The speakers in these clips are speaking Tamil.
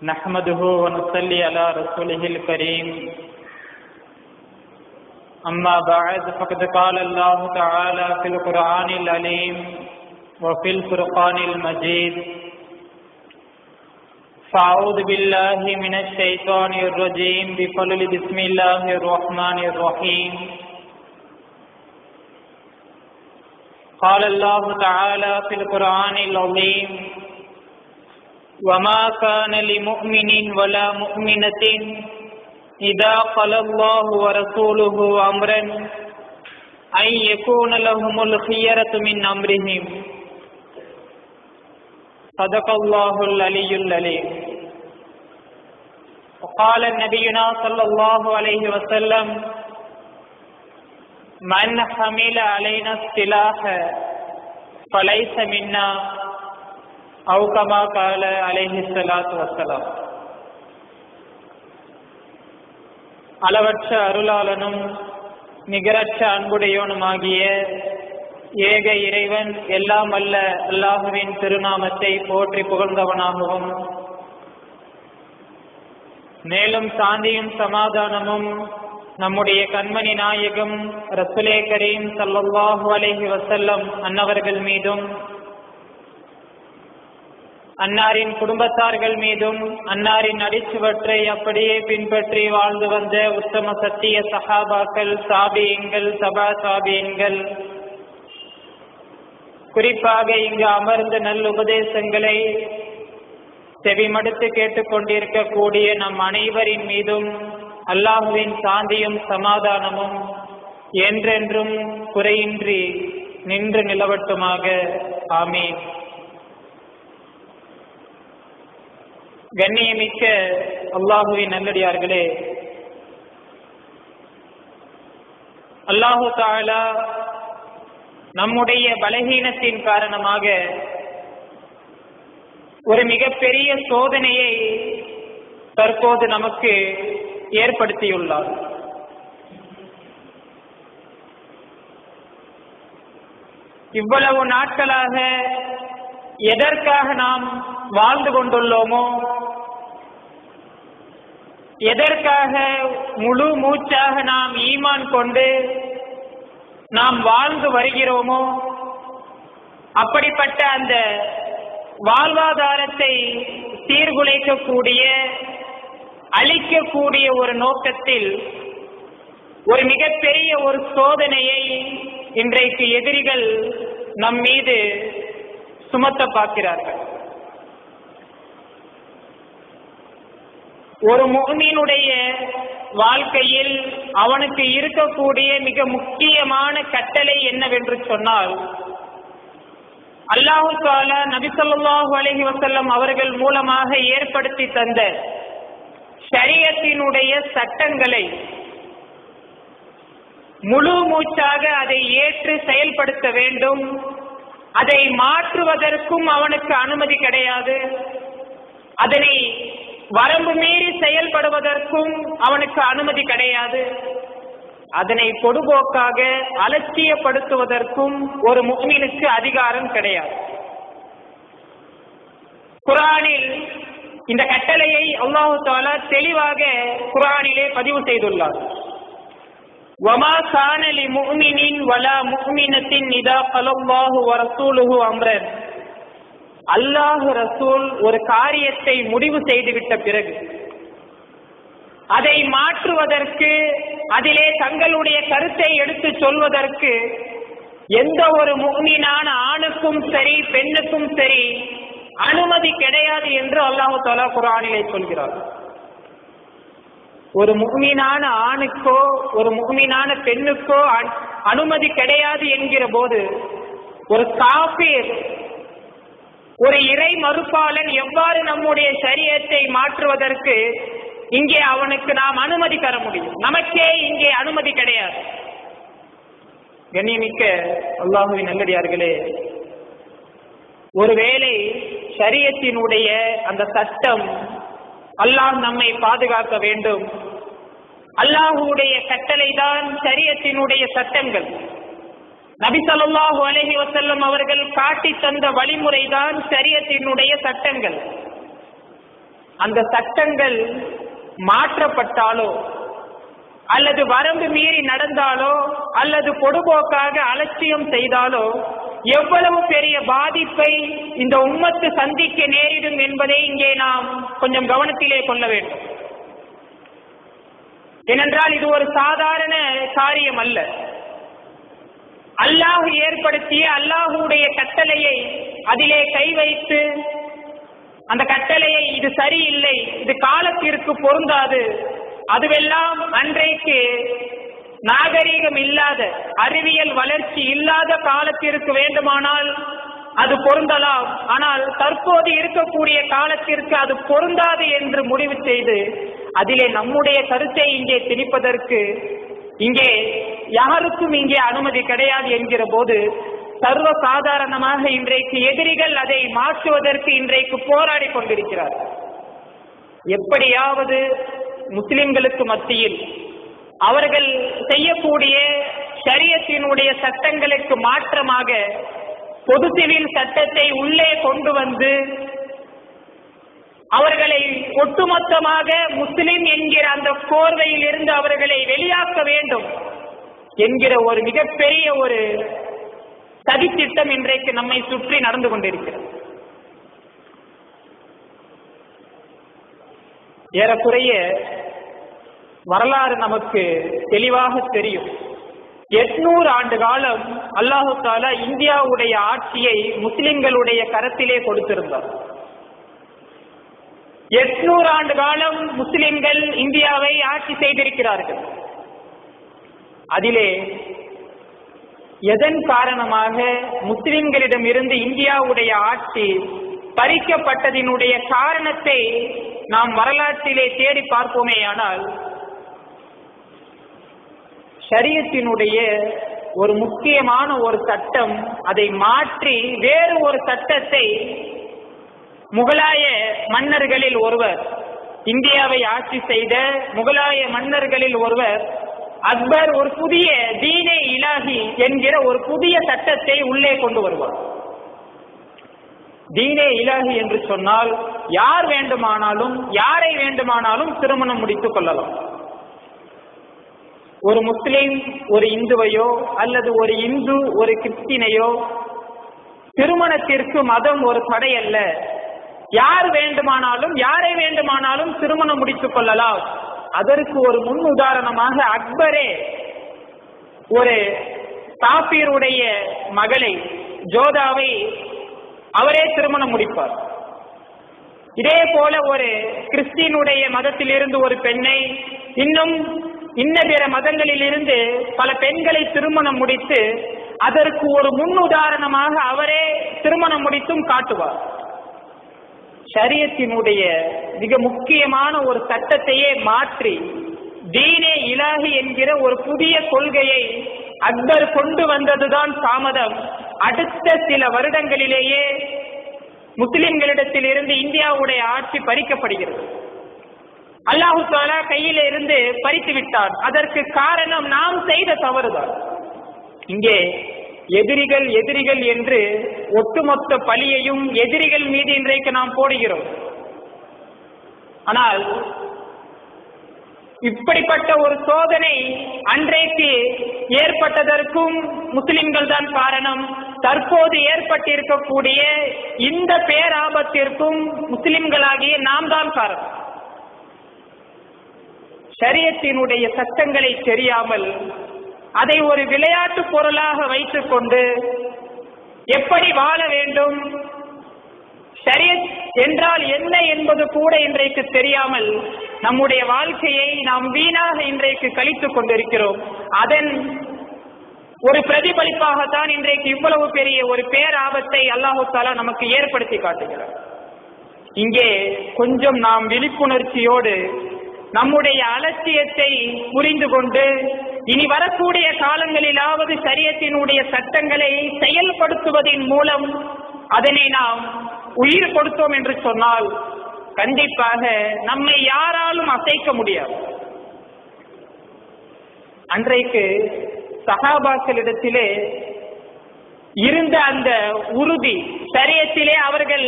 نحمده ونصلي على رسوله الكريم أما بعد فقد قال الله تعالى في القرآن العليم وفي الفرقان المجيد فأعوذ بالله من الشيطان الرجيم بسم الله الرحمن الرحيم قال الله تعالى في القرآن العظيم وما كان لمؤمن ولا مؤمنة إذا قضى الله ورسوله أمرا أن يكون لهم الخيرة من أمرهم صدق الله العلي العليم. وقال نبينا صلى الله عليه وسلم من حمل علينا السلاح فليس منا أو كما قال عليه الصلاة والسلام. அளவற்ற அருளாளனும் நிகரற்ற அன்புடையோனுமாகிய ஏக இறைவன் எல்லாம் அல்ல அல்லாஹுவின் திருநாமத்தை போற்றி புகழ்ந்தவனாகவும், மேலும் சாந்தியும் சமாதானமும் நம்முடைய கண்மணி நாயகம் ரசூலே கரீம் ஸல்லல்லாஹு அலைஹி வஸல்லம் அன்னவர்கள் மீதும், அன்னாரின் குடும்பத்தார்கள் மீதும், அன்னாரின் அடிச்சுவற்றை அப்படியே பின்பற்றி வாழ்ந்து வந்த உத்தம சத்திய சஹாபாக்கள், சாபியங்கள், சபா சாபியங்கள், குறிப்பாக இங்கு அமர்ந்த நல்ல உபதேசங்களை செவிமடுத்து கேட்டுக்கொண்டிருக்கக்கூடிய நம் அனைவரின் மீதும் அல்லாஹுவின் சாந்தியும் சமாதானமும் என்றென்றும் குறையின்றி நின்று நிலவட்டுமாக. ஆமீன். கண்ணியமிக்க அல்லாஹுவின் நல்லடியார்களே, அல்லாஹு தஆலா நம்முடைய பலகீனத்தின் காரணமாக ஒரு மிகப்பெரிய சோதனையை தற்போது நமக்கு ஏற்படுத்தியுள்ளார். இவ்வளவு நாட்களாக எதற்காக நாம் வாழ்ந்து கொண்டுள்ளோமோ, எதற்காக முழு மூச்சாக நாம் ஈமான் கொண்டு நாம் வாழ்ந்து வருகிறோமோ, அப்படிப்பட்ட அந்த வாழ்வாதாரத்தை சீர்குலைக்கக்கூடிய, அழிக்கக்கூடிய ஒரு நோக்கத்தில் ஒரு மிகப்பெரிய ஒரு சோதனையை இன்றைக்கு எதிரிகள் நம் மீது சுமத்த பார்க்கிறார்கள். ஒரு முஃமினுடைய வாழ்க்கையில் அவனுக்கு இருக்கக்கூடிய மிக முக்கியமான கட்டளை என்னவென்று சொன்னால், அல்லாஹு தஆலா நபி ஸல்லல்லாஹு அலைஹி வஸல்லம் அவர்கள் மூலமாக ஏற்படுத்தி தந்த ஷரியத்தினுடைய சட்டங்களை முழு மூச்சாக அதை ஏற்று செயல்படுத்த வேண்டும். அதை மாற்றுவதற்கும் அவனுக்கு அனுமதி கிடையாது. அதனை வரம்பு மீறி செயல்படுவதற்கும் அவனுக்கு அனுமதி கிடையாது. அதனை பொதுபோக்காக அலட்சியப்படுத்துவதற்கும் ஒரு முஃமினுக்கு அதிகாரம் கிடையாது. குர்ஆனில் இந்த கட்டளையை அல்லாஹு தஆலா தெளிவாக குர்ஆனிலே பதிவு செய்துள்ளார். வமா கான லிமுஃமினின் வலா முஃமினத்தின் இதா ஸல்லல்லாஹு வரசூலுஹு அம்ரன். அல்லாஹ் ரசூல் ஒரு காரியத்தை முடிவு செய்துவிட்ட பிறகு அதை மாற்றுவதற்கு, அதிலே தங்களுடைய கருத்தை எடுத்து சொல்வதற்கு எந்த ஒரு முஃமினான ஆணுக்கும் சரி பெண்ணுக்கும் சரி அனுமதி கிடையாது என்று அல்லாஹ் தஆலா குர்ஆனிலே சொல்கிறார். ஒரு முஃமினான ஆணுக்கோ ஒரு முஃமினான பெண்ணுக்கோ அனுமதி கிடையாது என்கிற போது, ஒரு காஃபிர், ஒரு இறை மறுப்பாளன் எவ்வாறு நம்முடைய ஷரியத்தை மாற்றுவதற்கு இங்கே அவனுக்கு நாம் அனுமதி தர முடியும்? நமக்கே இங்கே அனுமதி கிடையாது. கண்ணியமிக்க அல்லாஹுவின் நல்லடியார்களே, ஒருவேளை ஷரியத்தினுடைய அந்த சட்டம், அல்லாஹ் நம்மை பாதுகாக்க வேண்டும், அல்லாஹுடைய கட்டளை தான் ஷரியத்தினுடைய சட்டங்கள். நபி ஸல்லல்லாஹு அலைஹி வஸல்லம் அவர்கள் காட்டி தந்த வழிமுறைதான் ஷரியத்தினுடைய சட்டங்கள். அந்த சட்டங்கள் மாற்றப்பட்டாலோ அல்லது வரம்பு மீறி நடந்தாலோ அல்லது பொடுபோக்காக அலட்சியம் செய்தாலோ எவ்வளவு பெரிய பாதிப்பை இந்த உம்மத்து சந்திக்க நேரிடும் என்பதை இங்கே நாம் கொஞ்சம் கவனத்திலே கொள்ள வேண்டும். ஏனென்றால் இது ஒரு சாதாரண காரியம் அல்ல. அல்லாஹ் ஏற்படுத்திய அல்லாஹுடைய கட்டளையை அதிலே கை வைத்து அந்த கட்டளையை இது சரியில்லை, இது காலத்திற்கு பொருந்தாது, அதுவெல்லாம் அன்றைக்கு நாகரீகம் இல்லாத அறிவியல் வளர்ச்சி இல்லாத காலத்திற்கு வேண்டுமானால் அது பொருந்தலாம். ஆனால் தற்போது இருக்கக்கூடிய காலத்திற்கு அது பொருந்தாது என்று முடிவு செய்து அதிலே நம்முடைய கருத்தை இங்கே திணிப்பதற்கு இங்கே யாருக்கும் இங்கே அனுமதி கிடையாது என்கிற போது சர்வ சாதாரணமாக இன்றைக்கு எதிரிகள் அதை மாற்றுவதற்கு இன்றைக்கு போராடி கொண்டிருக்கிறார். எப்படியாவது முஸ்லிம்களுக்கு மத்தியில் அவர்கள் செய்யக்கூடிய ஷரியத்தினுடைய சட்டங்களுக்கு மாற்றமாக பொது சிவில் சட்டத்தை உள்ளே கொண்டு வந்து அவர்களை ஒட்டுமொத்தமாக முஸ்லிம் என்கிற அந்த கோர்வையில் இருந்து அவர்களை வெளியாக்க வேண்டும் என்கிற ஒரு மிகப்பெரிய ஒரு சதித்திட்டம் இன்றைக்கு நம்மை சுற்றி நடந்து கொண்டிருக்கிறது. ஏறக்குறைய வரலாறு நமக்கு தெளிவாக தெரியும். 800 ஆண்டு காலம் அல்லாஹு தஆலா இந்தியாவுடைய ஆட்சியை முஸ்லிம்களுடைய கரத்திலே கொடுத்திருந்தார். 800 ஆண்டு காலம் முஸ்லிம்கள் இந்தியாவை ஆட்சி செய்திருக்கிறார்கள். அதிலே எதன் காரணமாக முஸ்லிம்களிடம் இருந்து இந்தியாவுடைய ஆட்சி பறிக்கப்பட்டதினுடைய காரணத்தை நாம் வரலாற்றிலே தேடி பார்ப்போமேயானால் ஷரியத்தினுடைய ஒரு முக்கியமான ஒரு சட்டம் அதை மாற்றி வேறு ஒரு சட்டத்தை முகலாய மன்னர்களில் ஒருவர், இந்தியாவை ஆட்சி செய்த முகலாய மன்னர்களில் ஒருவர் அக்பர் ஒரு புதிய தீனே இலாஹி என்கிற ஒரு புதிய சட்டத்தை உள்ளே கொண்டு வருவார். தீனே இலாஹி என்று சொன்னால் யார் வேண்டுமானாலும் யாரை வேண்டுமானாலும் திருமணம் முடித்துக் கொள்ளலாம். ஒரு முஸ்லிம் ஒரு இந்துவையோ அல்லது ஒரு இந்து ஒரு கிறிஸ்டினையோ திருமணத்திற்கு மதம் ஒரு தடை அல்ல. யார் வேண்டுமானாலும் யாரை வேண்டுமானாலும் திருமணம் முடித்துக் கொள்ளலாம். அதற்கு ஒரு முன் உதாரணமாக அக்பரே ஒரு காபீருடைய மகளை ஜோதாவை அவரே திருமணம் முடிப்பார். இதே போல ஒரு கிறிஸ்டினுடைய மதத்தில் இருந்து ஒரு பெண்ணை இன்னும் இன்ன பிற மதங்களில் இருந்து பல பெண்களை திருமணம் முடித்து அதற்கு ஒரு முன் உதாரணமாக அவரே திருமணம் முடித்தும் காட்டுவார். ஷரியத்தினுடைய மிக முக்கியமான ஒரு சட்டத்தையே மாற்றி தீனே இலாஹி என்கிற ஒரு புதிய கொள்கையை அக்பர் கொண்டு வந்ததுதான் தாமதம். அடுத்த சில வருடங்களிலேயே முஸ்லிம்களிடத்தில் இருந்து இந்தியாவுடைய ஆட்சி பறிக்கப்படுகிறது. அல்லாஹு தஆலா கையில இருந்து பறித்து விட்டார். அதற்கு காரணம் நாம் செய்த தவறுதான். இங்கே எதிரிகள் எதிரிகள் என்று ஒட்டுமொத்த பழியையும் எதிரிகள் மீது இன்றைக்கு நாம் போடுகிறோம். ஆனால் இப்படிப்பட்ட ஒரு சோதனை அன்றைக்கு ஏற்பட்டதற்கும் முஸ்லிம்கள் தான் காரணம். தற்போது ஏற்பட்டிருக்கக்கூடிய இந்த பேராபத்திற்கும் முஸ்லிம்களாகிய நாம் தான் காரணம். ஷரியத்தினுடைய சட்டங்களை தெரியாமல் அதை ஒரு விளையாட்டு பொருளாக வைத்துக் கொண்டு எப்படி வாழ வேண்டும், ஷரியத் என்றால் என்ன என்பது கூட இன்றைக்கு தெரியாமல் நம்முடைய வாழ்க்கையை நாம் வீணாக இன்றைக்கு கழித்துக் கொண்டிருக்கிறோம். அதன் ஒரு பிரதிபலிப்பாகத்தான் இன்றைக்கு இவ்வளவு பெரிய ஒரு பேராபத்தை அல்லாஹு தஆலா நமக்கு ஏற்படுத்தி காட்டுகிறார். இங்கே கொஞ்சம் நாம் விழிப்புணர்ச்சியோடு நம்முடைய அலட்சியத்தை புரிந்து கொண்டு இனி வரக்கூடிய காலங்களிலாவது ஷரியத்தினுடைய சட்டங்களை செயல்படுத்துவதன் மூலம் அதனை நாம் உயிர் கொடுத்தோம் என்று சொன்னால் கண்டிப்பாக நம்மை யாராலும் அசைக்க முடியாது. அன்றைக்கு சஹாபாக்களிடத்திலே இருந்த அந்த உறுதி, ஷரியத்திலே அவர்கள்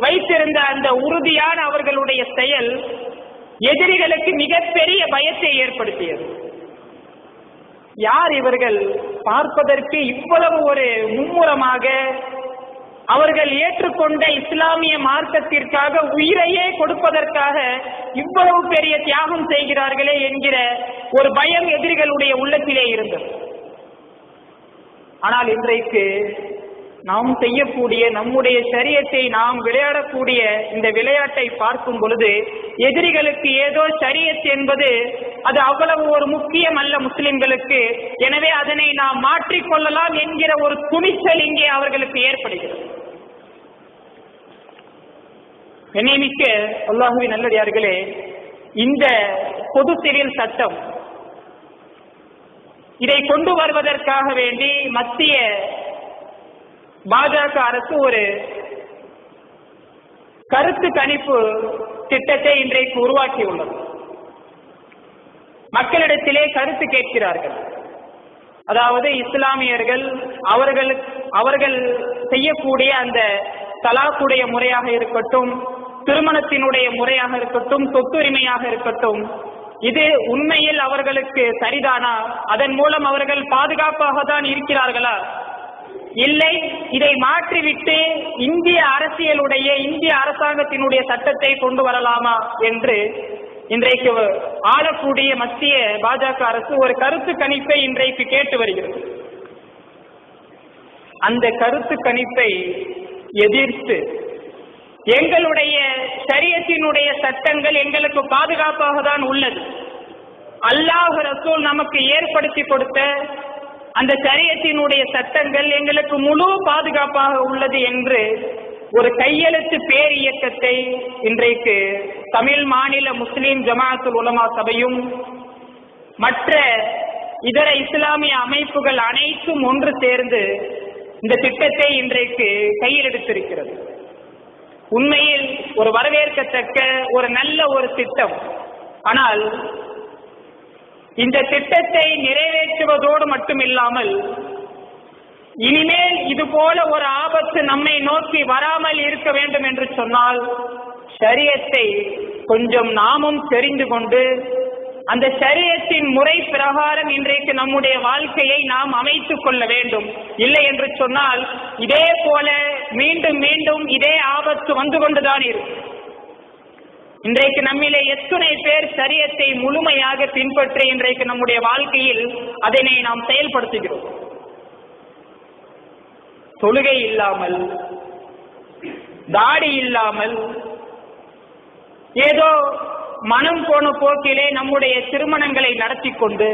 வைத்திருந்த அந்த உறுதியான அவர்களுடைய செயல் எதிரிகளுக்கு மிகப்பெரிய பயத்தை ஏற்படுத்தியது. யார் இவர்கள்? பார்ப்பதற்கு இவ்வளவு ஒரு மும்முரமாக அவர்கள் ஏற்றுக்கொண்ட இஸ்லாமிய மார்க்கத்திற்காக உயிரையே கொடுப்பதற்காக இவ்வளவு பெரிய தியாகம் செய்கிறார்களே என்கிற ஒரு பயம் எதிரிகளுடைய உள்ளத்திலே இருந்தது. ஆனால் இன்றைக்கு நாம் செய்யக்கூடிய நம்முடைய ஷரியத்தை நாம் விளையாடக்கூடிய இந்த விளையாட்டை பார்க்கும் பொழுது எதிரிகளுக்கு ஏதோ ஷரியத் என்பது அது அவ்வளவு ஒரு முக்கியம் அல்ல முஸ்லிம்களுக்கு, எனவே அதனை நாம் மாற்றிக்கொள்ளலாம் என்கிற ஒரு துணிச்சல் இங்கே அவர்களுக்கு ஏற்படுகிறது. கண்ணியமிக்க அல்லாஹுவின் நல்லடியார்களே, இந்த பொது சிவில் சட்டம் இதை கொண்டு வருவதற்காக வேண்டி மத்திய பாஜக அரசு ஒரு கருத்து கணிப்பு திட்டத்தை இன்றைக்கு உருவாக்கியுள்ளது. மக்களிடத்திலே கருத்து கேட்கிறார்கள். அதாவது இஸ்லாமியர்கள் அவர்கள் செய்யக்கூடிய அந்த தலாக்குடைய முறையாக இருக்கட்டும், திருமணத்தினுடைய முறையாக இருக்கட்டும், சொத்துரிமையாக இருக்கட்டும், இது உண்மையில் அவர்களுக்கு சரிதானா? அதன் மூலம் அவர்கள் பாதுகாப்பாக தான் இருக்கிறார்களா? இல்லை, இதை மாற்றிவிட்டு இந்திய அரசியலுடைய இந்திய அரசாங்கத்தினுடைய சட்டத்தை கொண்டு வரலாமா என்று இன்றைக்கு ஆளக்கூடிய மத்திய பாஜக அரசு ஒரு கருத்து கணிப்பை இன்றைக்கு கேட்டு வருகிறது. அந்த கருத்து கணிப்பை எதிர்த்து எங்களுடைய ஷரியத்தினுடைய சட்டங்கள் எங்களுக்கு பாதுகாப்பாக தான் உள்ளது, அல்லாஹ் ரசூல் நமக்கு ஏற்படுத்தி கொடுத்த அந்த ஷரியத்தினுடைய சட்டங்கள் எங்களுக்கு முழு பாதுகாப்பாக உள்ளது என்று ஒரு கையெழுத்து பேர் இயக்கத்தை இன்றைக்கு தமிழ் மாநில முஸ்லிம் ஜமாஅத்துல் உலமா சபையும் மற்ற இதர இஸ்லாமிய அமைப்புகள் அனைத்தும் ஒன்று சேர்ந்து இந்த திட்டத்தை இன்றைக்கு கையில் எடுத்திருக்கிறது. உண்மையில் ஒரு வரவேற்கத்தக்க ஒரு நல்ல ஒரு திட்டம். ஆனால் இந்த திட்டத்தை நிறைவேற்றுவதோடு மட்டுமில்லாமல் இனிமேல் இது போல ஒரு ஆபத்து நம்மை நோக்கி வராமல் இருக்க வேண்டும் என்று சொன்னால் ஷரியத்தை கொஞ்சம் நாமும் தெரிந்து கொண்டு அந்த ஷரியத்தின் முறை பிரகாரம் இன்றைக்கு நம்முடைய வாழ்க்கையை நாம் அமைத்துக் கொள்ள வேண்டும். இல்லை என்று சொன்னால் இதே போல மீண்டும் மீண்டும் இதே ஆபத்து வந்து கொண்டுதான் இருக்கும். இன்றைக்கு நம்மிலே எத்தனை பேர் ஷரியத்தை முழுமையாக பின்பற்றி இன்றைக்கு நம்முடைய வாழ்க்கையில் அதனை நாம் செயல்படுத்துகிறோம்? தொழுகை இல்லாமல், தாடி இல்லாமல், ஏதோ மனம் போன போக்கிலே நம்முடைய திருமணங்களை நடத்தி கொண்டு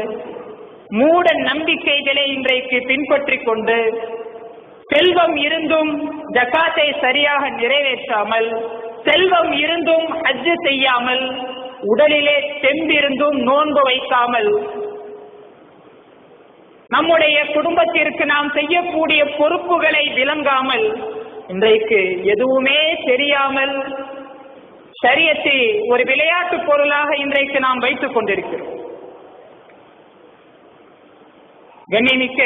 மூட நம்பிக்கைகளை இன்றைக்கு பின்பற்றி கொண்டு செல்வம் இருந்தும் ஜகாத்தை சரியாக நிறைவேற்றாமல், செல்வம் இருந்தும் ஹஜ் செய்யாமல், உடலிலே தெம்பிருந்தும் நோன்பு வைக்காமல், நம்முடைய குடும்பத்திற்கு நாம் செய்யக்கூடிய பொறுப்புகளை விளங்காமல், இன்றைக்கு எதுவுமே தெரியாமல் ஷரியத்தை ஒரு விளையாட்டு பொருளாக இன்றைக்கு நாம் வைத்துக் கொண்டிருக்கிறோம். கண்ணியமிக்க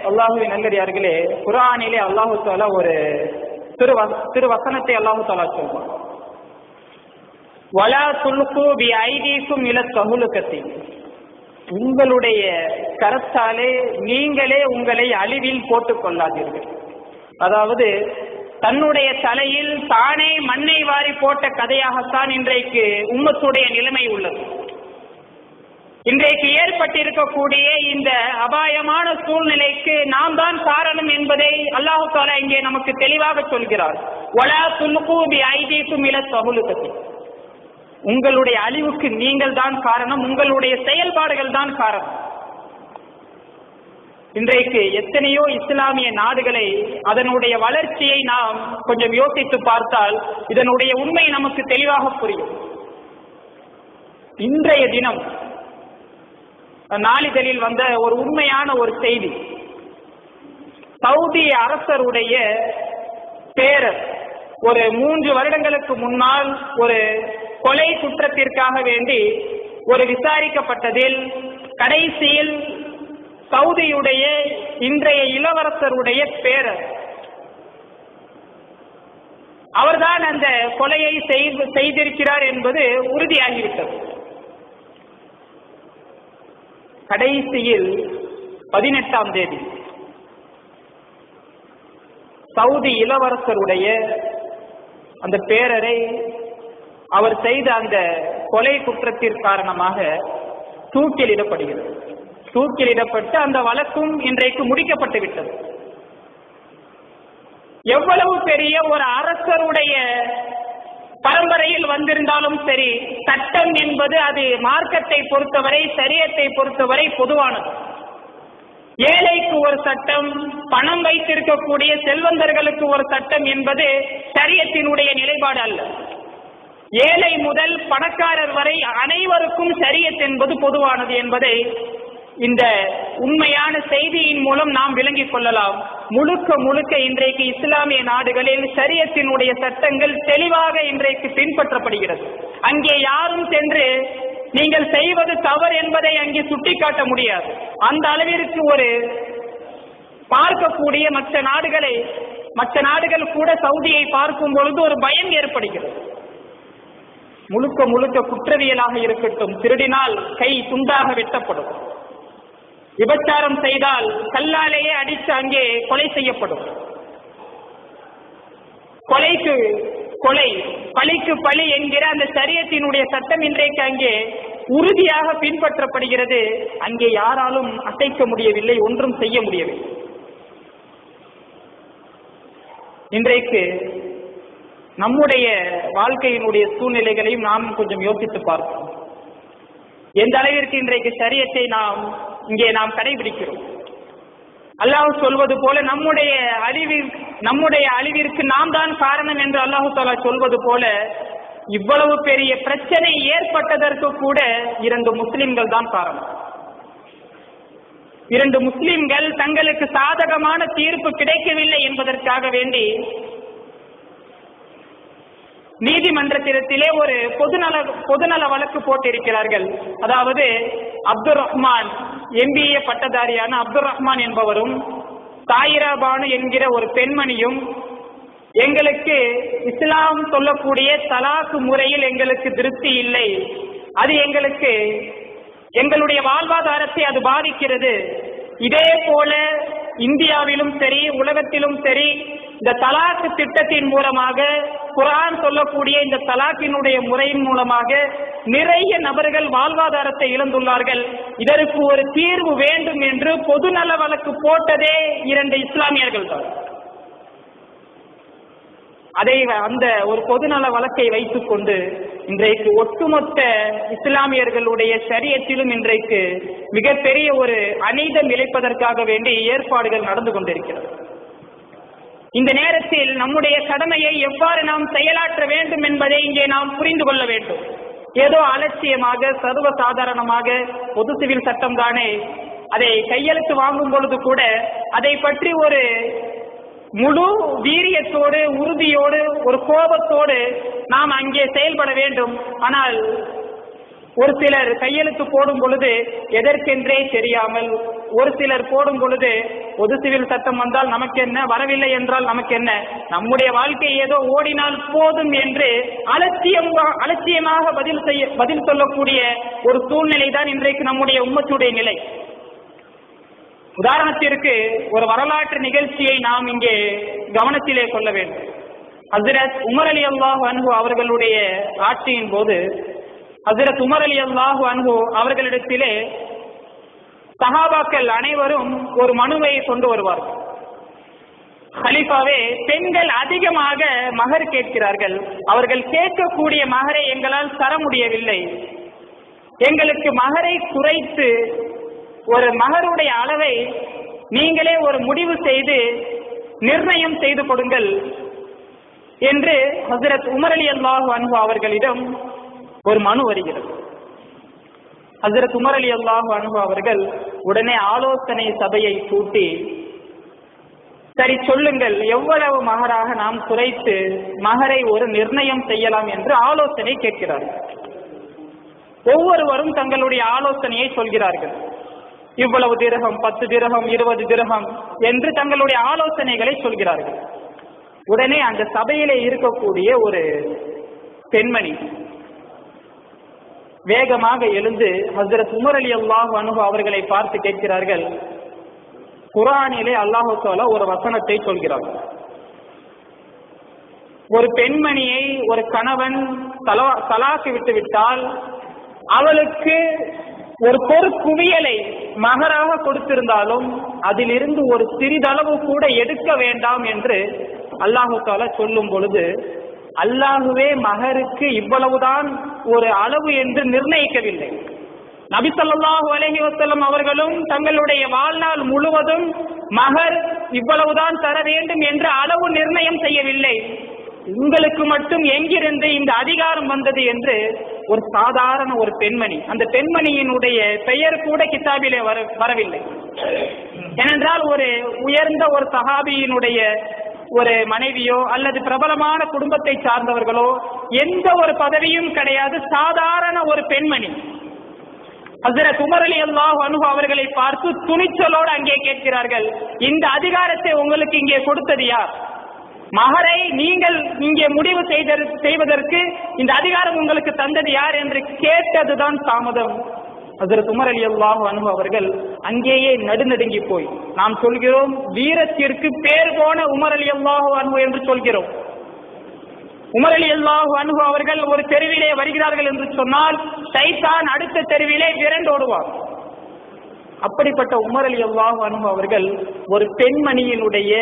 அல்லாஹுவின் நல்லடியார்களே, குர்ஆனிலே அல்லாஹு தஆலா ஒரு திருவசனத்தை அல்லாஹு தஆலா சொல்வார். வலா துல்கு பி ஐதீக்கும் இல தஹலுகத்தி, உங்களுடைய கரத்தாலே நீங்களே உங்களை அழிவில் போட்டுக் கொள்ளாதீர்கள். அதாவது தன்னுடைய தலையில் தானே மண்ணை வாரி போட்ட கதையாகத்தான் இன்றைக்கு உம்மத்துடைய நிலைமை உள்ளது. இன்றைக்கு ஏற்பட்டிருக்கக்கூடிய இந்த அபாயமான சூழ்நிலைக்கு நாம் தான் காரணம் என்பதை அல்லாஹ் தஆலா இங்கே நமக்கு தெளிவாக சொல்கிறார். வலா துல்கு பி ஐதீக்கும் இல தஹலுகத்தி, உங்களுடைய அழிவுக்கு நீங்கள் தான் காரணம், உங்களுடைய செயல்பாடுகள் தான் காரணம். இன்றைக்கு எத்தனையோ இஸ்லாமிய நாடுகளை அதனுடைய வளர்ச்சியை நாம் கொஞ்சம் யோசித்து பார்த்தால் இதனுடைய உண்மை நமக்கு தெளிவாக புரியும். இன்றைய தினம் நாளிதழில் வந்த ஒரு உண்மையான ஒரு செய்தி, சவுதி அரசருடைய பேரர் ஒரு 3 வருடங்களுக்கு முன்னால் ஒரு கொலை குற்றத்திற்காக வேண்டி ஒரு விசாரிக்கப்பட்டதில் கடைசியில் சவுதியுடைய இன்றைய இளவரசருடைய பேரர் அவர்தான் அந்த கொலையை செய்திருக்கிறார் என்பது உறுதியாகிவிட்டது. கடைசியில் 18ஆம் தேதி சவுதி இளவரசருடைய அந்த பேரரை அவர் செய்த அந்த கொலை குற்றத்திற்கு காரணமாக தூக்கிலிடப்படுகிறது. தூக்கிலிடப்பட்டு அந்த வழக்கும் இன்றைக்கு முடிக்கப்பட்டு விட்டது. எவ்வளவு பெரிய ஒரு அரசருடைய பரம்பரையில் வந்திருந்தாலும் சரி, சட்டம் என்பது அது மார்க்கத்தை பொறுத்தவரை, சரியத்தை பொறுத்தவரை பொதுவானது. ஏழைக்கு ஒரு சட்டம், பணம் வைத்திருக்கக்கூடிய செல்வந்தர்களுக்கு ஒரு சட்டம் என்பது சரியத்தினுடைய நிலைப்பாடு அல்ல. ஏழை முதல் பணக்காரர் வரை அனைவருக்கும் சரியத் என்பது பொதுவானது என்பதை இந்த உண்மையான செய்தியின் மூலம் நாம் விளங்கிக் கொள்ளலாம். முழுக்க முழுக்க இன்றைக்கு இஸ்லாமிய நாடுகளில் ஷரியத்தினுடைய சட்டங்கள் தெளிவாக இன்றைக்கு பின்பற்றப்படுகிறது. அங்கே யாரும் சென்று நீங்கள் செய்வது தவறு என்பதை அங்கே சுட்டிக்காட்ட முடியாது. அந்த அளவிற்கு ஒரு பார்க்கக்கூடிய மற்ற நாடுகள் கூட சவுதியை பார்க்கும் பொழுது ஒரு பயம் ஏற்படுகிறது. முழுக்க முழுக்க குற்றவியலாக இருக்கட்டும், திருடினால் கை துண்டாக வெட்டப்படும், விபச்சாரம் செய்தால் கல்லாலேயே அடித்து அங்கே கொலை செய்யப்படும். கொலைக்கு கொலை, பழிக்கு பழி என்கிற அந்த சரியத்தினுடைய சட்டம் இன்றைக்கு அங்கே உறுதியாக பின்பற்றப்படுகிறது. அங்கே யாராலும் அசைக்க முடியவில்லை, ஒன்றும் செய்ய முடியவில்லை. இன்றைக்கு நம்முடைய வாழ்க்கையினுடைய சூழ்நிலைகளையும் நாம் கொஞ்சம் யோசித்து பார்ப்போம். எந்த அளவிற்கு இன்றைக்கு சரியத்தை இங்கே நாம் கடைபிடிக்கிறோம். அல்லாஹ் சொல்வது போல நம்முடைய அழிவிற்கு நாம் தான் காரணம் என்று அல்லாஹு தஆலா சொல்வது போல, இவ்வளவு பெரிய பிரச்சனை ஏற்பட்டதற்கு கூட 2 முஸ்லிம்கள் தான் காரணம். 2 முஸ்லிம்கள் தங்களுக்கு சாதகமான தீர்ப்பு கிடைக்கவில்லை என்பதற்காக வேண்டி நீதிமன்றத்திலே ஒரு பொதுநல வழக்கு போட்டிருக்கிறார்கள். அதாவது அப்துல் ரஹ்மான், MBA பட்டதாரியான அப்துல் ரஹ்மான் என்பவரும் தாயிரா பானு என்கிற ஒரு பெண்மணியும், எங்களுக்கு இஸ்லாம் சொல்லக்கூடிய தலாக்கு முறையில் எங்களுக்கு திருப்தி இல்லை, அது எங்களுடைய வாழ்வாதாரத்தை அது பாதிக்கிறது. இதே போல இந்தியாவிலும் சரி உலகத்திலும் சரி இந்த தலாக்கு திட்டத்தின் மூலமாக, குர்ஆன் சொல்லக்கூடிய இந்த தலாக்கினுடைய முறையின் மூலமாக நிறைய நபர்கள் வாழ்வாதாரத்தை இழந்துள்ளார்கள். இதற்கு ஒரு தீர்வு வேண்டும் என்று பொதுநல வழக்கு போட்டதே 2 இஸ்லாமியர்கள் தான். அந்த ஒரு பொதுநல வழக்கை வைத்துக் கொண்டு இன்றைக்கு ஒட்டுமொத்த இஸ்லாமியர்களுடைய ஷரியத்திலும் இன்றைக்கு மிகப்பெரிய ஒரு அநீதம் இழைப்பதற்காக வேண்டி ஏற்பாடுகள் நடந்து கொண்டிருக்கிறது. இந்த நேரத்தில் நம்முடைய கடமையை எவ்வாறு நாம் செயலாற்ற வேண்டும் என்பதை இங்கே நாம் புரிந்து கொள்ள வேண்டும். ஏதோ அலட்சியமாக சர்வ சாதாரணமாக பொது சிவில் சட்டம் தானே, அதை கையெழுத்து வாங்கும் பொழுது கூட அதை பற்றி ஒரு முழு வீரியத்தோடு, உறுதியோடு, ஒரு கோபத்தோடு நாம் அங்கே செயல்பட வேண்டும். ஆனால் ஒரு சிலர் கையெழுத்து போடும் பொழுது எதற்கென்றே தெரியாமல், ஒரு சிலர் போடும் பொழுது பொது சிவில் சட்டம் வந்தால் நமக்கு என்ன, வரவில்லை என்றால் நமக்கு என்ன, நம்முடைய வாழ்க்கை ஏதோ ஓடினால் போதும் என்று அலட்சியமாக பதில் சொல்லக்கூடிய ஒரு சூழ்நிலை தான் இன்றைக்கு நம்முடைய உம்மத்துடைய நிலை. உதாரணத்திற்கு ஒரு வரலாற்று நிகழ்ச்சியை நாம் இங்கே கவனத்திலே கொள்ள வேண்டும். ஹஸ்ரத் உமர் ரலியல்லாஹு அன்ஹு அவர்களுடைய ஆட்சியின் போது ஹஸ்ரத் உமர் ரலியல்லாஹு அன்ஹு அவர்களிடத்திலே சஹாபாக்கள் அனைவரும் ஒரு மனுவை கொண்டு வருவார்கள். கலீஃபாவே, பெண்கள் அதிகமாக மகர் கேட்கிறார்கள், அவர்கள் கேட்கக்கூடிய மகரை எங்களால் தர முடியவில்லை, எங்களுக்கு மகரை குறைத்து ஒரு மகருடைய அளவை நீங்களே ஒரு முடிவு செய்து நிர்ணயம் செய்து கொடுங்கள் என்று ஹஸ்ரத் உமர் ரலியல்லாஹு அன்ஹு அவர்களிடம் ஒரு மனு வருகிறது. ஹஸ்ரத் உமர் ரலியல்லாஹு அன்ஹு அவர்கள் உடனே ஆலோசனை சபையை கூட்டி, சரி சொல்லுங்கள், எவ்வளவு மகராக நாம் குறைத்து மகரை ஒரு நிர்ணயம் செய்யலாம் என்று ஆலோசனை கேட்கிறார்கள். ஒவ்வொருவரும் தங்களுடைய ஆலோசனையை சொல்கிறார்கள். இவ்வளவு திரகம், 10 திரகம், 20 திரகம் என்று தங்களுடைய ஆலோசனைகளை சொல்கிறார்கள். உடனே அந்த சபையிலே இருக்கக்கூடிய ஒரு பெண்மணி வேகமாக எழுந்து ஹஸ்ரத் உமர் ரலியல்லாஹு அன்ஹு அவர்களை பார்த்து கேட்கிறார்கள், குர்ஆனிலே அல்லாஹ் தஆலா ஒரு வசனத்தை சொல்கிறார், ஒரு பெண்மணியை ஒரு கணவன் தலாக்கு விட்டுவிட்டால் அவளுக்கு ஒரு பொற்குவியலை மகராக கொடுத்திருந்தாலும் அதிலிருந்து ஒரு சிறிதளவு கூட எடுக்க வேண்டாம் என்று அல்லாஹு தஆலா சொல்லும் பொழுது, அல்லாஹுவே மகருக்கு இவ்வளவுதான் ஒரு அளவு என்று நிர்ணயிக்கவில்லை. நபி ஸல்லல்லாஹு அலைஹி வஸல்லம் அவர்களும் தங்களுடைய வாழ்நாள் முழுவதும் மகர் இவ்வளவுதான் தர வேண்டும் என்ற அளவு நிர்ணயம் செய்யவில்லை. உங்களுக்கு மட்டும் எங்கிருந்து இந்த அதிகாரம் வந்தது என்று ஒரு சாதாரண ஒரு பெண்மணி, அந்த பெண்மணியினுடைய பெயர் கூட கிதாபிலே வரவில்லை. ஏனென்றால் ஒரு உயர்ந்த ஒரு சஹாபியினுடைய ஒரு மனைவியோ அல்லது பிரபலமான குடும்பத்தை சார்ந்தவர்களோ எந்த ஒரு பதவியும் கிடையாது, சாதாரண ஒரு பெண்மணி. ஹஸ்ரத் உமர் ரலியல்லாஹு அன்ஹு அவர்களை பார்த்து துணிச்சலோடு அங்கே கேட்கிறார்கள், இந்த அதிகாரத்தை உங்களுக்கு இங்கே கொடுத்தது யார்? மகரை நீங்கள் இங்கே முடிவு செய்வதற்கு இந்த அதிகாரம் உங்களுக்கு தந்தது யார் என்று கேட்டதுதான் தாமதம். ஹஸ்ரத் உமர் ரலியல்லாஹு அன்ஹு அவர்கள் அங்கேயே நடுநடுங்கி போய், நாம் சொல்கிறோம் வீரத்திற்கு பேர் போன உமர் ரலியல்லாஹு அன்ஹு என்று சொல்கிறோம். உமர் ரலியல்லாஹு அன்ஹு அவர்கள் ஒரு தெருவிலே வருகிறார்கள் என்று சொன்னால் ஷைத்தான் அடுத்த தெருவிலே விரண்டோடுவார். அப்படிப்பட்ட உமர் ரலியல்லாஹு அன்ஹு அவர்கள் ஒரு பெண்மணியினுடைய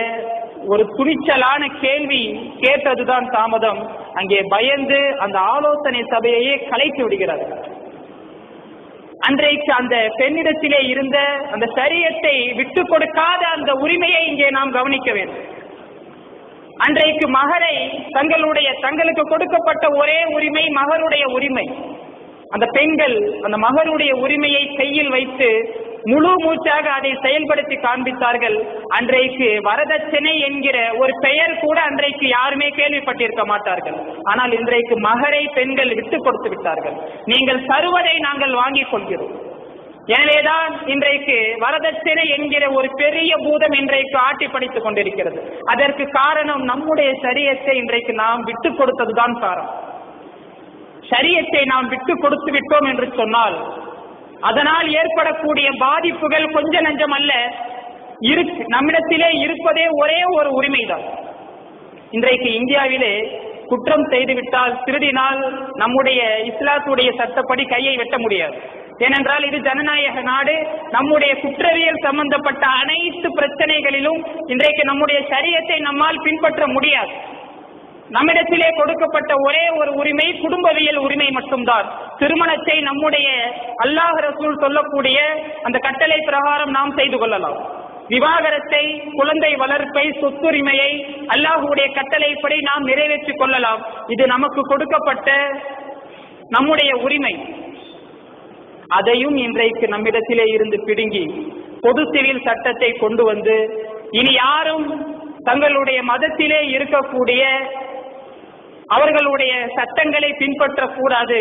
ஒரு துணிச்சலான கேள்வி கேட்டதுதான் தாமதம். அங்கே பயந்து அந்த ஆலோசனை சபையையே கலைத்து விடுகிறார்கள். அன்றைக்கு அந்த பெண்ணிடத்திலே இருந்த அந்த ஷரியத்தை விட்டு கொடுக்காத அந்த உரிமையை இங்கே நாம் கவனிக்க வேண்டும். அன்றைக்கு மகரை தங்களுக்கு கொடுக்கப்பட்ட ஒரே உரிமை மகருடைய உரிமை. அந்த பெண்கள் அந்த மகருடைய உரிமையை கையில் வைத்து முழு மூச்சாக அதை செயல்படுத்தி காண்பித்தார்கள். அன்றைக்கு வரதட்சணை என்கிற ஒரு பெயர் கூட அன்றைக்கு யாருமே கேள்விப்பட்டிருக்க மாட்டார்கள். ஆனால் இன்றைக்கு மகரை பெண்கள் விட்டு கொடுத்து விட்டார்கள். நீங்கள் தருவதை நாங்கள் வாங்கிக் கொள்கிறோம். எனவேதான் இன்றைக்கு வரதட்சணை என்கிற ஒரு பெரிய பூதம் இன்றைக்கு ஆட்டி படித்துக் கொண்டிருக்கிறது. அதற்கு காரணம் நம்முடைய ஷரியத்தை இன்றைக்கு நாம் விட்டு கொடுத்ததுதான் காரணம். ஷரியத்தை நாம் விட்டு கொடுத்து விட்டோம் என்று சொன்னால் அதனால் ஏற்படக்கூடிய பாதிப்புகள் கொஞ்ச நஞ்சம் அல்ல. நம்மிடத்திலே இருப்பதே ஒரே ஒரு உரிமைதான். இன்றைக்கு இந்தியாவிலே குற்றம் செய்துவிட்டால் திருடினால் நம்முடைய இஸ்லாத்துடைய சட்டப்படி கையை வெட்ட முடியாது. ஏனென்றால் இது ஜனநாயக நாடு. நம்முடைய குற்றவியல் சம்பந்தப்பட்ட அனைத்து பிரச்சனைகளிலும் இன்றைக்கு நம்முடைய ஷரியத்தை நம்மால் பின்பற்ற முடியாது. நம்மிடத்திலே கொடுக்கப்பட்ட ஒரே ஒரு உரிமை குடும்பவியல் உரிமை மட்டும்தான். திருமணத்தை நம்முடைய அல்லாஹ் ரசூல் சொல்லக்கூடிய அந்த கட்டளை பிரகாரம் நாம் செய்து கொள்ளலாம். விவாகரத்தை, குழந்தை வளர்ப்பை, சொத்துரிமையை அல்லாஹுடைய கட்டளைப்படி நாம் நிறைவேற்றிக் கொள்ளலாம். இது நமக்கு கொடுக்கப்பட்ட நம்முடைய உரிமை. அதையும் இன்றைக்கு நம்மிடத்திலே இருந்து பிடுங்கி பொது சிவில் சட்டத்தை கொண்டு வந்து இனி யாரும் தங்களுடைய மதத்திலே இருக்கக்கூடிய அவர்களுடைய சட்டங்களை பின்பற்றக்கூடாது.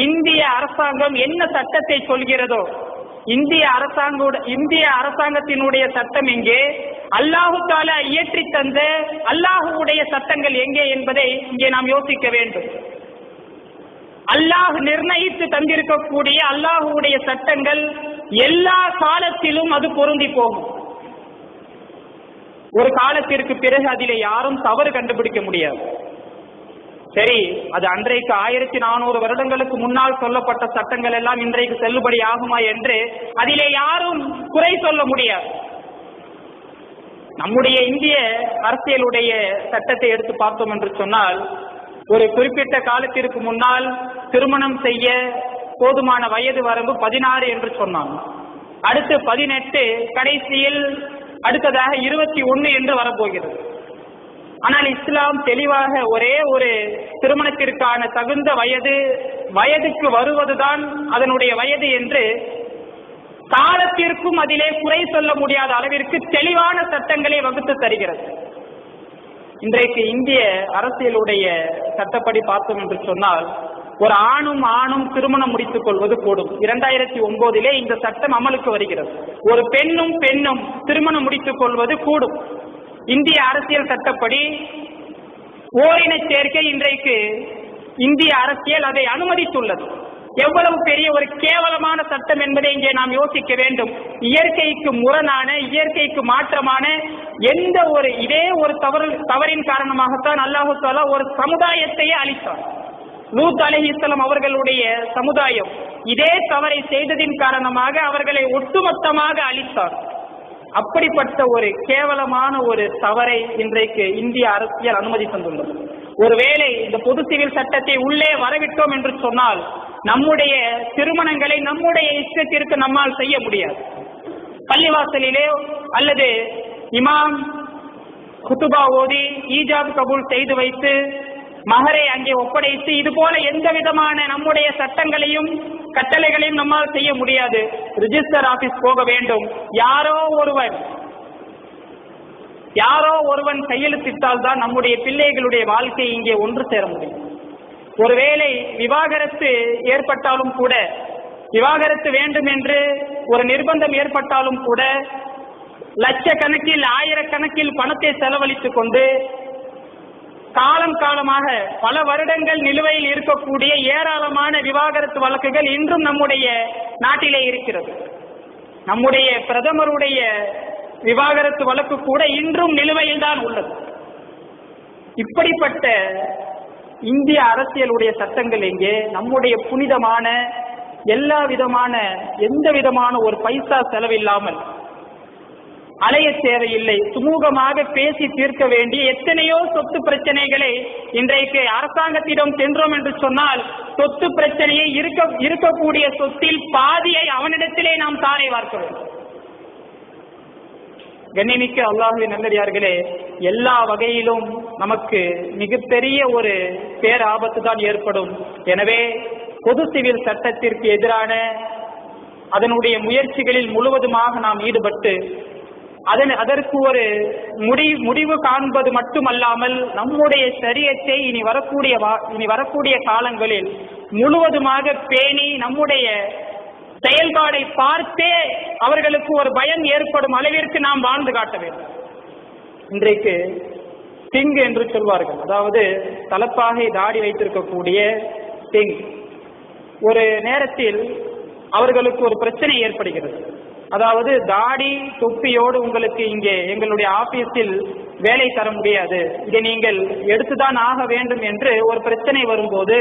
இந்திய அரசாங்கம் என்ன சட்டத்தை சொல்கிறதோ, இந்திய அரசாங்கத்தினுடைய சட்டம் எங்கே, அல்லாஹு தஆலா இயற்றி தந்த அல்லாஹுடைய சட்டங்கள் எங்கே என்பதை இங்கே நாம் யோசிக்க வேண்டும். அல்லாஹ் நிர்ணயித்து தந்திருக்கக்கூடிய அல்லாஹுடைய சட்டங்கள் எல்லா காலத்திலும் அது பொருந்தி போகும். ஒரு காலத்திற்கு பிறகு அதிலே யாரும் தவறு கண்டுபிடிக்க முடியாது. சரி, அது அன்றைக்கு 1400 வருடங்களுக்கு முன்னால் சொல்லப்பட்ட சட்டங்கள் எல்லாம் இன்றைக்கு செல்லுபடி ஆகுமா என்று அதிலே யாரும் குறை சொல்ல முடியாது. நம்முடைய இந்திய அரசியலுடைய சட்டத்தை எடுத்து பார்த்தோம் என்று சொன்னால், ஒரு குறிப்பிட்ட காலத்திற்கு முன்னால் திருமணம் செய்ய போதுமான வயது வரம்பு 16 என்று சொன்னாங்க. அடுத்து 18, கடைசியில் அடுத்ததாக 21 என்று வரப்போகிறது. ஆனால் இஸ்லாம் தெளிவாக ஒரே ஒரு திருமணத்திற்கான தகுந்த வயதுக்கு வருவதுதான் அதனுடைய வயது என்று காலத்திற்கும் அதிலே குறை சொல்ல முடியாத அளவிற்கு தெளிவான சட்டங்களை வகுத்து தருகிறது. இன்றைக்கு இந்திய அரசியலுடைய சட்டப்படி பார்த்தோம் என்று சொன்னால், ஒரு ஆணும் திருமணம் முடித்துக் கொள்வது கூடும். 2009 இந்த சட்டம் அமலுக்கு வருகிறது. ஒரு பெண்ணும் திருமணம் முடித்துக் கொள்வது கூடும். இந்திய அரசியல் சட்டப்படி ஓரின சேர்க்கை இன்றைக்கு இந்திய அரசியல் அதை அனுமதித்துள்ளது. எவ்வளவு பெரிய ஒரு கேவலமான சட்டம் என்பதை இங்கே நாம் யோசிக்க வேண்டும். இயற்கைக்கு முரணான, இயற்கைக்கு மாற்றமான எந்த ஒரு இதே ஒரு தவறின் காரணமாகத்தான் அல்லாஹு தஆலா ஒரு சமுதாயத்தையே அழித்தார். லூத் அலைஹிஸ்ஸலாம் அவர்களுடைய சமுதாயம் இதே தவறை செய்ததின் காரணமாக அவர்களை ஒட்டுமொத்தமாக அழித்தார். அப்படிப்பட்ட ஒரு கேவலமான ஒரு தவறை இன்றைக்கு இந்திய அரசியல் அனுமதி தந்துள்ளது. ஒருவேளை இந்த பொது சிவில் சட்டத்தை உள்ளே வரவிட்டோம் என்று சொன்னால் நம்முடைய திருமணங்களை நம்முடைய இஷ்டத்திற்கு நம்மால் செய்ய முடியாது. பள்ளிவாசலிலே அல்லது இமாம் குத்துபா ஓதி ஈஜாப் கபூல் செய்து வைத்து மகரை அங்கே ஒப்படைத்து இது போல எந்த விதமான நம்முடைய சட்டங்களையும் கட்டளைகளையும் நம்மால் செய்ய முடியாது. ரிஜிஸ்டர் ஆபீஸ் போக வேண்டும். யாரோ ஒருவன் கையெழுத்திட்டால் தான் நம்முடைய பிள்ளைகளுடைய வாழ்க்கை இங்கே ஒன்று சேர முடியும். ஒருவேளை விவாகரத்து ஏற்பட்டாலும் கூட, விவாகரத்து வேண்டும் என்று ஒரு நிர்பந்தம் ஏற்பட்டாலும் கூட லட்சக்கணக்கில் ஆயிரக்கணக்கில் பணத்தை செலவழித்துக் கொண்டு காலமாக பல வருடங்கள் நிலுவையில் இருக்கக்கூடிய ஏராளமான விவாகரத்து வழக்குகள் இன்றும் நம்முடைய நாட்டிலே இருக்கிறது. நம்முடைய பிரதமருடைய விவாகரத்து வழக்கு கூட இன்றும் நிலுவையில் தான் உள்ளது. இப்படிப்பட்ட இந்திய அரசியலுடைய சட்டங்கள் எங்கே? நம்முடைய புனிதமான எந்த விதமான ஒரு பைசா செலவில்லாமல் அலைய தேவையில்லை, சுமூகமாக பேசி தீர்க்க வேண்டிய எத்தனையோ சொத்து பிரச்சனைகளை இன்றைக்கு அரசாங்கத்திடம் சென்றோம் என்று சொன்னால் சொத்து பிரச்சனையை இருக்கக்கூடிய சொத்தில் பாதியை அவனிடத்திலே நாம் தாரை பார்க்க வேண்டும். கண்ணியமிக்க அல்லாஹ்வின் நல்லடியார்களே, எல்லா வகையிலும் நமக்கு மிகப்பெரிய ஒரு பேராபத்து தான் ஏற்படும். எனவே பொது சிவில் சட்டத்திற்கு எதிரான அதனுடைய முயற்சிகளில் முழுவதுமாக நாம் ஈடுபட்டு அதற்கு ஒரு முடிவு காண்பது மட்டுமல்லாமல் நம்முடைய ஷரியத்தை இனி வரக்கூடிய காலங்களில் முழுவதுமாக பேணி நம்முடைய செயல்பாடை பார்த்தே அவர்களுக்கு ஒரு பயம் ஏற்படும் அளவிற்கு நாம் வாழ்ந்து காட்ட வேண்டும். இன்றைக்கு சிங் என்று சொல்வார்கள், அதாவது தலப்பாகை தாடி வைத்திருக்கக்கூடிய சிங், ஒரு நேரத்தில் அவர்களுக்கு ஒரு பிரச்சனை ஏற்படுகிறது. அதாவது தாடி தொப்பியோடு உங்களுக்கு இங்கே எங்களுடைய ஆபீஸில் வேலை தர முடியாது, இதை நீங்கள் எடுத்துதான் ஆக வேண்டும் என்று ஒரு பிரச்சனை வரும்போது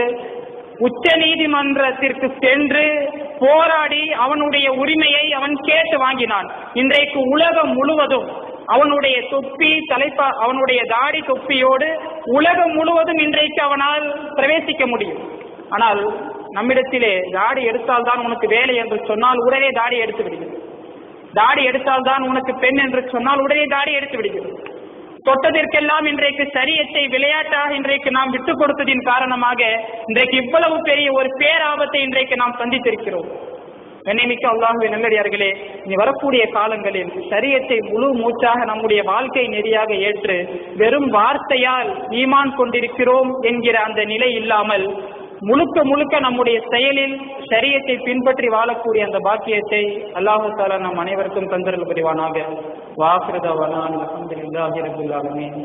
உச்ச நீதிமன்றத்திற்கு சென்று போராடி அவனுடைய உரிமையை அவன் கேட்டு வாங்கினான். இன்றைக்கு உலகம் முழுவதும் அவனுடைய அவனுடைய தாடி தொப்பியோடு உலகம் முழுவதும் இன்றைக்கு அவனால் பிரவேசிக்க முடியும். ஆனால் நம்மிடத்திலே தாடி எடுத்தால் தான் உனக்கு வேலை என்று சொன்னால் உடனே தாடி எடுத்து விடுகிறது. தாடி எடுத்தால் தான் உனக்கு பெண் என்று சொன்னால் உடனே தாடி எடுத்து விடுகிறது. தொட்டதற்கெல்லாம் இன்றைக்கு ஷரியத்தை விளையாட்டாக இன்றைக்கு நாம் விட்டுக் கொடுத்ததின் காரணமாக இன்றைக்கு இவ்வளவு பெரிய ஒரு பேராபத்தை இன்றைக்கு நாம் சந்தித்திருக்கிறோம். கண்ணியமிக்க அல்லாஹ்வின் நல்லடியார்களே, இனி வரக்கூடிய காலங்களில் ஷரியத்தை முழு மூச்சாக நம்முடைய வாழ்க்கை நெறியாக ஏற்று வெறும் வார்த்தையால் ஈமான் கொண்டிருக்கிறோம் என்கிற அந்த நிலை இல்லாமல் முழுக்க நம்முடைய செயலில் ஷரியத்தை பின்பற்றி வாழக்கூடிய அந்த பாக்கியத்தை அல்லாஹு தஆலா நம் அனைவருக்கும் தந்தருள் புரிவானாக. வாஃபிரு தஅவானா அல்ஹம்துலில்லாஹி ரப்பில் ஆலமீன்.